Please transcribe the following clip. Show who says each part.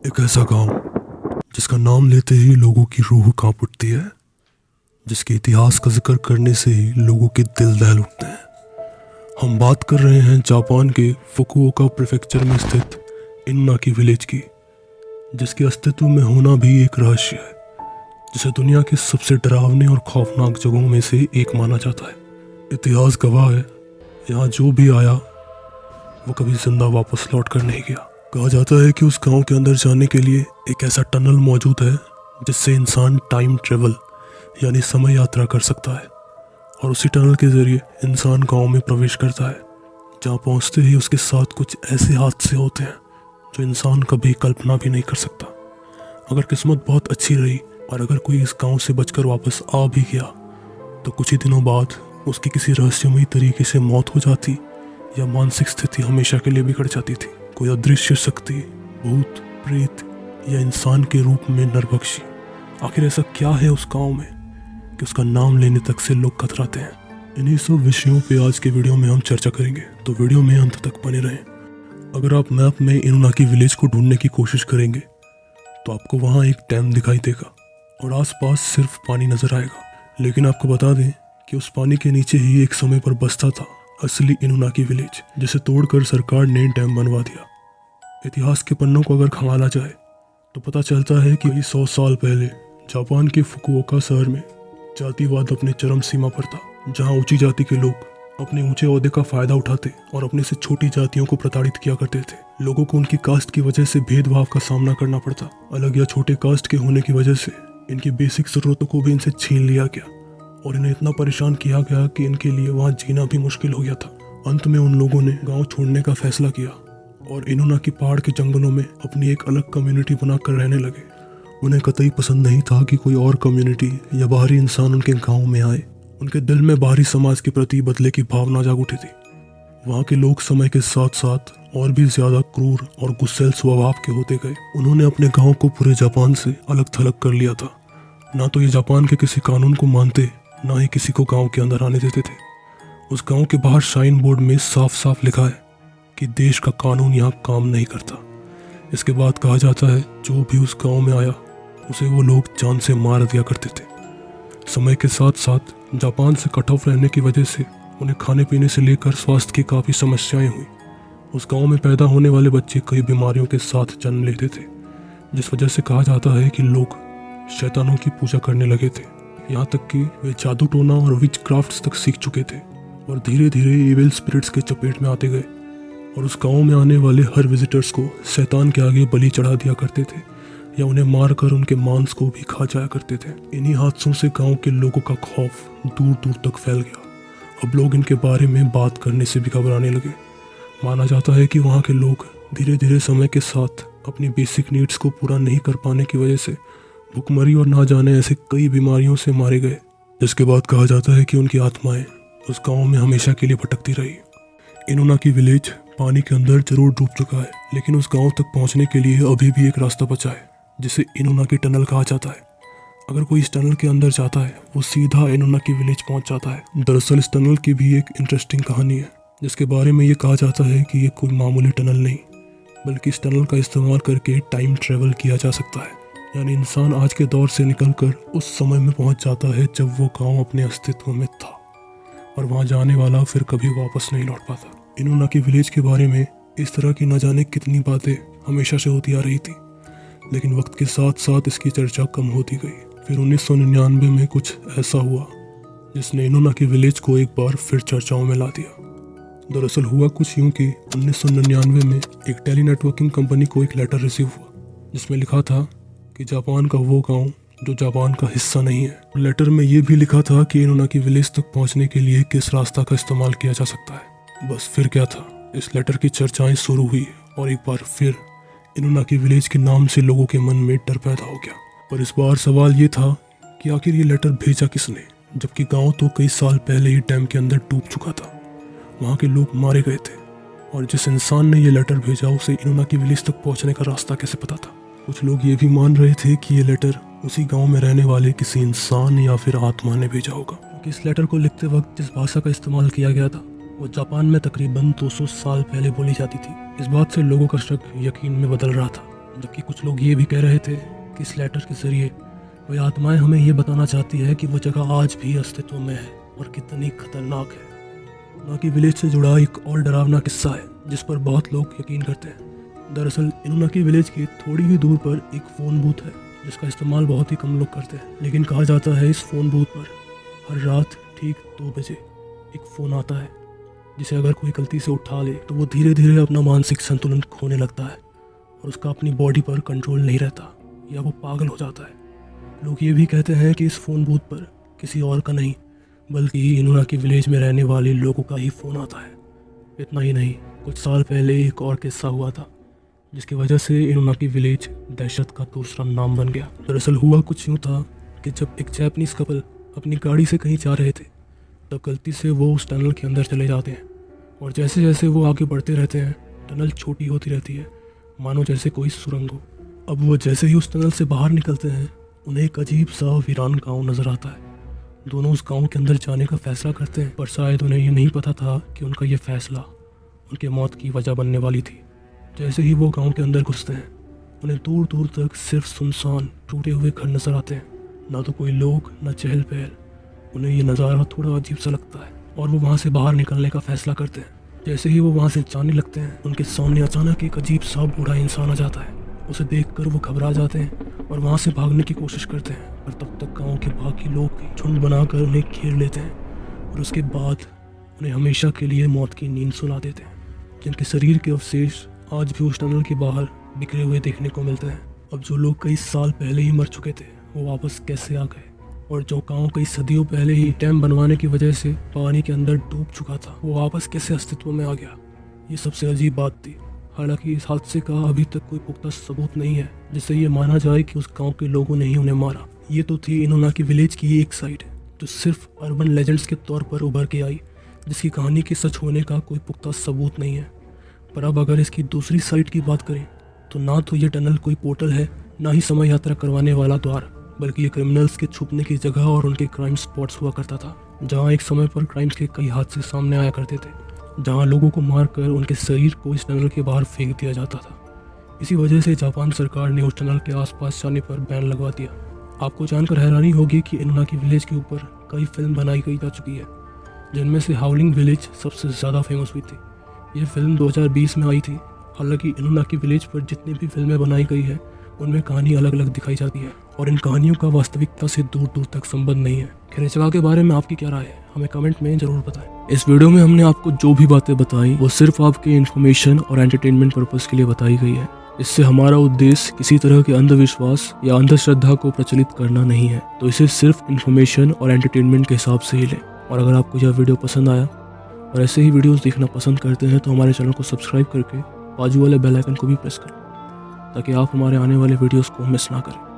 Speaker 1: एक ऐसा गांव जिसका नाम लेते ही लोगों की रूह कांप उठती है, जिसके इतिहास का जिक्र करने से ही लोगों के दिल दहल उठते हैं। हम बात कर रहे हैं जापान के फुकुओका प्रीफेक्चर में स्थित इनुनाकी विलेज की, जिसके अस्तित्व में होना भी एक रहस्य है, जिसे दुनिया की सबसे डरावनी और खौफनाक जगहों में से एक माना जाता है। इतिहास गवाह है, यहाँ जो भी आया वो कभी जिंदा वापस लौट कर नहीं गया। कहा जाता है कि उस गांव के अंदर जाने के लिए एक ऐसा टनल मौजूद है जिससे इंसान टाइम ट्रेवल यानी समय यात्रा कर सकता है, और उसी टनल के जरिए इंसान गांव में प्रवेश करता है, जहां पहुंचते ही उसके साथ कुछ ऐसे हादसे होते हैं जो इंसान कभी कल्पना भी नहीं कर सकता। अगर किस्मत बहुत अच्छी रही और अगर कोई इस गांव से बचकर वापस आ भी गया तो कुछ ही दिनों बाद उसकी किसी रहस्यमयी तरीके से मौत हो जाती या मानसिक स्थिति हमेशा के लिए बिगड़ जाती थी। कोई अदृश्य शक्ति, भूत, प्रेत या इंसान के रूप में नरभक्षी, आखिर ऐसा क्या है उस गांव में कि उसका नाम लेने तक से लोग कतराते हैं। इन्हीं सब विषयों पे आज के वीडियो में हम चर्चा करेंगे, तो वीडियो में अंत तक बने रहें। अगर आप मैप में इनुनाकी विलेज को ढूंढने की कोशिश करेंगे तो आपको वहाँ एक डैम दिखाई देगा और आसपास सिर्फ पानी नजर आएगा, लेकिन आपको बता दें कि उस पानी के नीचे ही एक समय पर बसता था असली इनुनाकी विलेज, जिसे तोड़कर सरकार ने डैम बनवा दिया। इतिहास के पन्नों को अगर खंगाला जाए तो पता चलता है कि 100 साल पहले जापान के फुकुओका शहर में जातिवाद अपने चरम सीमा पर था, जहां ऊंची जाति के लोग अपने ऊंचे ओहदे का फायदा उठाते और अपने से छोटी जातियों को प्रताड़ित किया करते थे। लोगों को उनकी कास्ट की वजह से भेदभाव का सामना करना पड़ता। अलग या छोटे कास्ट के होने की वजह से इनकी बेसिक जरूरतों को भी इनसे छीन लिया गया और इन्हें इतना परेशान किया गया कि इनके लिए वहाँ जीना भी मुश्किल हो गया था। अंत में उन लोगों ने गांव छोड़ने का फैसला किया और इनुनाकी पहाड़ के जंगलों में अपनी एक अलग कम्युनिटी बनाकर रहने लगे। उन्हें कतई पसंद नहीं था कि कोई और कम्युनिटी या बाहरी इंसान उनके गांव में आए। उनके दिल में बाहरी समाज के प्रति बदले की भावना जाग उठी थी। वहाँ के लोग समय के साथ साथ और भी ज्यादा क्रूर और गुस्सैल स्वभाव के होते गए। उन्होंने अपने गांव को पूरे जापान से अलग थलग कर लिया था। ना तो ये जापान के किसी कानून को मानते, ना ही किसी को गांव के अंदर आने देते थे। उस गांव के बाहर साइन बोर्ड में साफ साफ लिखा है कि देश का कानून यहाँ काम नहीं करता। इसके बाद कहा जाता है जो भी उस गांव में आया उसे वो लोग जान से मार दिया करते थे। समय के साथ साथ जापान से कट ऑफ रहने की वजह से उन्हें खाने पीने से लेकर स्वास्थ्य की काफ़ी समस्याएं हुई। उस गांव में पैदा होने वाले बच्चे कई बीमारियों के साथ जन्म लेते थे, जिस वजह से कहा जाता है कि लोग शैतानों की पूजा करने लगे थे। यहाँ तक कि वे जादू टोना और विच क्राफ्ट्स तक सीख चुके थे और धीरे धीरे इविल स्पिरिट्स के चपेट में आते गए और उस गांव में आने वाले हर विजिटर्स को शैतान के आगे बलि चढ़ा दिया करते थे या उन्हें मारकर उनके मांस को भी खा जाया करते थे। इन्हीं हादसों से गांव के लोगों का खौफ दूर दूर तक फैल गया। अब लोग इनके बारे में बात करने से भी घबराने लगे। माना जाता है कि वहाँ के लोग धीरे धीरे समय के साथ अपनी बेसिक नीड्स को पूरा नहीं कर पाने की वजह से भुखमरी और ना जाने ऐसे कई बीमारियों से मारे गए, जिसके बाद कहा जाता है कि उनकी आत्माएं उस गांव में हमेशा के लिए भटकती रही। इनुनाकी विलेज पानी के अंदर जरूर डूब चुका है, लेकिन उस गांव तक पहुंचने के लिए अभी भी एक रास्ता बचा है, जिसे इनुनाकी टनल कहा जाता है। अगर कोई इस टनल के अंदर जाता है वो सीधा इनुनाकी विलेज पहुंच जाता है। दरअसल इस टनल की भी एक इंटरेस्टिंग कहानी है, जिसके बारे में ये कहा जाता है कि ये कोई मामूली टनल नहीं, बल्कि इस टनल का इस्तेमाल करके टाइम ट्रेवल किया जा सकता है। यानी इंसान आज के दौर से निकलकर उस समय में पहुंच जाता है जब वो गांव अपने अस्तित्व में था, और वहां जाने वाला फिर कभी वापस नहीं लौट पाता। इनुनाकी विलेज के बारे में इस तरह की न जाने कितनी बातें हमेशा से होती आ रही थी, लेकिन वक्त के साथ साथ इसकी चर्चा कम होती गई। फिर 1999 में कुछ ऐसा हुआ जिसने इनुनाकी विलेज को एक बार फिर चर्चाओं में ला दिया। दरअसल हुआ कुछ यूं कि 1999 में एक टेली नेटवर्किंग कंपनी को एक लेटर रिसीव हुआ, जिसमें लिखा था कि जापान का वो गांव जो जापान का हिस्सा नहीं है। लेटर में ये भी लिखा था कि इनुनाकी विलेज तक पहुंचने के लिए किस रास्ता का इस्तेमाल किया जा सकता है। बस फिर क्या था, इस लेटर की चर्चाएं शुरू हुई और एक बार फिर इनुनाकी विलेज के नाम से लोगों के मन में डर पैदा हो गया। पर इस बार सवाल ये था कि आखिर ये लेटर भेजा किसने, जबकि गाँव तो कई साल पहले ही डैम के अंदर डूब चुका था। वहाँ के लोग मारे गए थे और जिस इंसान ने ये लेटर भेजा उसे इनुनाकी विलेज तक पहुँचने का रास्ता कैसे पता था। कुछ लोग ये भी मान रहे थे कि ये लेटर उसी गांव में रहने वाले किसी इंसान या फिर आत्मा ने भेजा होगा, क्योंकि इस लेटर को लिखते वक्त जिस भाषा का इस्तेमाल किया गया था वो जापान में तकरीबन 200 साल पहले बोली जाती थी। इस बात से लोगों का शक यकीन में बदल रहा था। जबकि कुछ लोग ये भी कह रहे थे कि इस लेटर के जरिए वह आत्माएं हमें ये बताना चाहती है कि वो जगह आज भी अस्तित्व में है और कितनी खतरनाक है। इनुनाकी विलेज से जुड़ा एक और डरावना किस्सा है जिस पर बहुत लोग यकीन करते हैं। दरअसल इनुनाकी विलेज के थोड़ी ही दूर पर एक फ़ोन बूथ है जिसका इस्तेमाल बहुत ही कम लोग करते हैं, लेकिन कहा जाता है इस फ़ोन बूथ पर हर रात ठीक 2 बजे एक फ़ोन आता है जिसे अगर कोई गलती से उठा ले तो वो धीरे धीरे अपना मानसिक संतुलन खोने लगता है और उसका अपनी बॉडी पर कंट्रोल नहीं रहता या वो पागल हो जाता है। लोग ये भी कहते हैं कि इस फ़ोन बूथ पर किसी और का नहीं बल्कि इनुनाकी विलेज में रहने वाले लोगों का ही फ़ोन आता है। इतना ही नहीं, कुछ साल पहले एक और किस्सा हुआ था जिसकी वजह से इनुनाकी विलेज दहशत का दूसरा नाम बन गया। दरअसल हुआ कुछ यूँ था कि जब एक जापानीज़ कपल अपनी गाड़ी से कहीं जा रहे थे तब गलती से वो उस टनल के अंदर चले जाते हैं और जैसे जैसे वो आगे बढ़ते रहते हैं टनल छोटी होती रहती है, मानो जैसे कोई सुरंग हो। अब वो जैसे ही उस टनल से बाहर निकलते हैं उन्हें एक अजीब सा वीरान गांव नज़र आता है। दोनों उस गांव के अंदर जाने का फैसला करते हैं, पर शायद उन्हें ये नहीं पता था कि उनका ये फैसला उनके मौत की वजह बनने वाली थी। जैसे ही वो गांव के अंदर घुसते हैं उन्हें दूर दूर तक सिर्फ सुनसान टूटे हुए घर नज़र आते हैं, ना तो कोई लोग ना चहल पहल। उन्हें ये नज़ारा थोड़ा अजीब सा लगता है और वो वहाँ से बाहर निकलने का फैसला करते हैं। जैसे ही वो वहाँ से जाने लगते हैं उनके सामने अचानक एक अजीब सा बूढ़ा इंसान आ जाता है। उसे देखकर वो घबरा जाते हैं और वहाँ से भागने की कोशिश करते हैं, पर तब तक गांव के बाकी लोग झुंड बनाकर उन्हें घेर लेते हैं और उसके बाद उन्हें हमेशा के लिए मौत की नींद सुला देते हैं, जिनके शरीर के अवशेष आज भी उस टनल के बाहर बिखरे हुए देखने को मिलते हैं। अब जो लोग कई साल पहले ही मर चुके थे वो वापस कैसे आ गए, और जो गांव कई सदियों पहले ही डैम बनवाने की वजह से पानी के अंदर डूब चुका था वो वापस कैसे अस्तित्व में आ गया, ये सबसे अजीब बात थी। हालांकि इस हादसे का अभी तक कोई पुख्ता सबूत नहीं है जिससे ये माना जाए कि उस गांव के लोगों ने ही उन्हें मारा। ये तो थी इनुनाकी विलेज की एक साइड जो सिर्फ अर्बन लेजेंड्स के तौर पर उभर के आई, जिसकी कहानी के सच होने का कोई पुख्ता सबूत नहीं है। पर अब अगर इसकी दूसरी साइड की बात करें तो ना तो ये टनल कोई पोर्टल है, ना ही समय यात्रा करवाने वाला द्वार, बल्कि ये क्रिमिनल्स के छुपने की जगह और उनके क्राइम स्पॉट्स हुआ करता था, जहां एक समय पर क्राइम्स के कई हादसे सामने आया करते थे, जहां लोगों को मारकर उनके शरीर को इस टनल के बाहर फेंक दिया जाता था। इसी वजह से जापान सरकार ने उस टनल के आसपास जाने पर बैन लगवा दिया। आपको जानकर हैरानी होगी कि इनुनाकी विलेज के ऊपर कई फिल्म बनाई गई जा चुकी है, जिनमें से हाउलिंग विलेज सबसे ज़्यादा फेमस हुई थी। ये फिल्म 2020 में आई थी। हालांकि इनुनाकी विलेज पर जितनी भी फिल्में बनाई गई है उनमें कहानी अलग अलग दिखाई जाती है और इन कहानियों का वास्तविकता से दूर दूर तक संबंध नहीं है। खैर, इस जगह के बारे में आपकी क्या राय है हमें कमेंट में ज़रूर बताएं। इस वीडियो में हमने आपको जो भी बातें बताई वो सिर्फ आपके इन्फॉर्मेशन और एंटरटेनमेंट पर्पज़ के लिए बताई गई है। इससे हमारा उद्देश्य किसी तरह के अंधविश्वास या अंधश्रद्धा को प्रचलित करना नहीं है, तो इसे सिर्फ इन्फॉर्मेशन और एंटरटेनमेंट के हिसाब से ही लें। और अगर आपको यह वीडियो पसंद आया और ऐसे ही वीडियोस देखना पसंद करते हैं तो हमारे चैनल को सब्सक्राइब करके बाजू वाले बेल आइकन को भी प्रेस करें ताकि आप हमारे आने वाले वीडियोस को मिस ना करें।